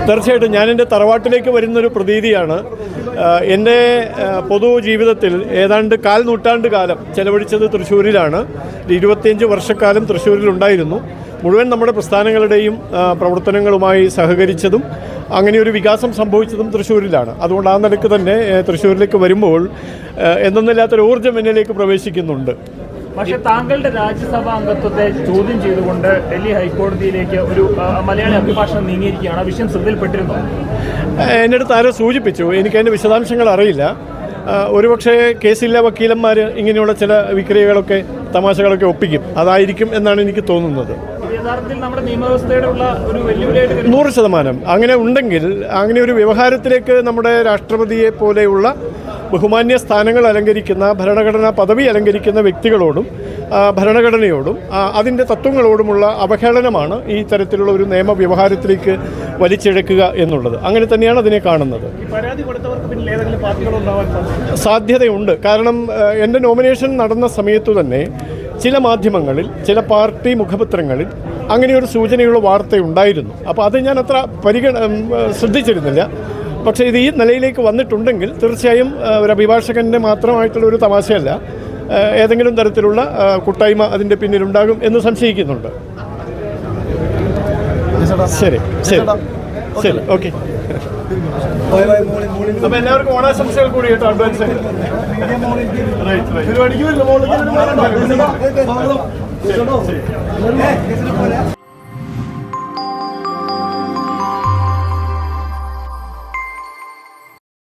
തീർച്ചയായിട്ടും ഞാൻ എൻ്റെ തറവാട്ടിലേക്ക് വരുന്നൊരു പ്രതീതിയാണ്. എൻ്റെ പൊതുജീവിതത്തിൽ ഏതാണ്ട് 1/4 നൂറ്റാണ്ട് കാലം ചെലവഴിച്ചത് തൃശ്ശൂരിലാണ്. 25 വർഷക്കാലം തൃശ്ശൂരിലുണ്ടായിരുന്നു. മുഴുവൻ നമ്മുടെ പ്രസ്ഥാനങ്ങളുടെയും പ്രവർത്തനങ്ങളുമായി സഹകരിച്ചതും അങ്ങനെയൊരു വികാസം സംഭവിച്ചതും തൃശ്ശൂരിലാണ്. അതുകൊണ്ട് ആ നിലയ്ക്ക് തന്നെ തൃശ്ശൂരിലേക്ക് വരുമ്പോൾ എന്തെന്നില്ലാത്തൊരു ഊർജ്ജം എന്നിലേക്ക് പ്രവേശിക്കുന്നുണ്ട്. പക്ഷേ താങ്കളുടെ രാജ്യസഭാ അംഗത്വത്തെ ചോദ്യം ചെയ്തുകൊണ്ട് ഡൽഹി ഹൈക്കോടതിയിലേക്ക് ഒരു മലയാളി അഭിഭാഷകൻ നീങ്ങിയിരിക്കുകയാണ്. ആ വിഷയം ശ്രദ്ധയിൽപ്പെട്ടിരുന്നു. എൻ്റെ അടുത്ത് ആരോ സൂചിപ്പിച്ചു. എനിക്കതിൻ്റെ വിശദാംശങ്ങൾ അറിയില്ല. ഒരുപക്ഷെ കേസില്ല വക്കീലന്മാർ ഇങ്ങനെയുള്ള ചില വിക്രിയകളൊക്കെ തമാശകളൊക്കെ ഒപ്പിക്കും. അതായിരിക്കും എന്നാണ് എനിക്ക് തോന്നുന്നത്. യഥാർത്ഥത്തിൽ നമ്മുടെ നിയമവ്യവസ്ഥയുടെ ഉള്ള ഒരു വെല്ലുവിളിയായിട്ട് 100% അങ്ങനെ ഉണ്ടെങ്കിൽ അങ്ങനെ ഒരു വ്യവഹാരത്തിലേക്ക് നമ്മുടെ രാഷ്ട്രപതിയെ പോലെയുള്ള ബഹുമാന്യ സ്ഥാനങ്ങൾ അലങ്കരിക്കുന്ന ഭരണഘടനാ പദവി അലങ്കരിക്കുന്ന വ്യക്തികളോടും ഭരണഘടനയോടും അതിൻ്റെ തത്വങ്ങളോടുമുള്ള അവഹേളനമാണ് ഈ തരത്തിലുള്ള ഒരു നിയമവ്യവഹാരത്തിലേക്ക് വലിച്ചിഴക്കുക എന്നുള്ളത്. അങ്ങനെ തന്നെയാണ് അതിനെ കാണുന്നത്. സാധ്യതയുണ്ട്. കാരണം എൻ്റെ നോമിനേഷൻ നടന്ന സമയത്തു തന്നെ ചില മാധ്യമങ്ങളിൽ ചില പാർട്ടി മുഖപത്രങ്ങളിൽ അങ്ങനെയൊരു സൂചനയുള്ള വാർത്തയുണ്ടായിരുന്നു. അപ്പോൾ അത് ഞാൻ അത്ര ശ്രദ്ധിച്ചിരുന്നില്ല. പക്ഷേ ഇത് ഈ നിലയിലേക്ക് വന്നിട്ടുണ്ടെങ്കിൽ തീർച്ചയായും ഒരു അഭിഭാഷകൻ്റെ മാത്രമായിട്ടുള്ള ഒരു തമാശയല്ല. ഏതെങ്കിലും തരത്തിലുള്ള കൂട്ടായ്മ അതിൻ്റെ പിന്നിലുണ്ടാകും എന്ന് സംശയിക്കുന്നുണ്ട്. ശരി ശരി ശരി ഓക്കെ. അപ്പോൾ എല്ലാവർക്കും ഓണാശംസകൾ കൂടി കേട്ടോ. അഡ്വാൻസ് പരിപാടിക്ക്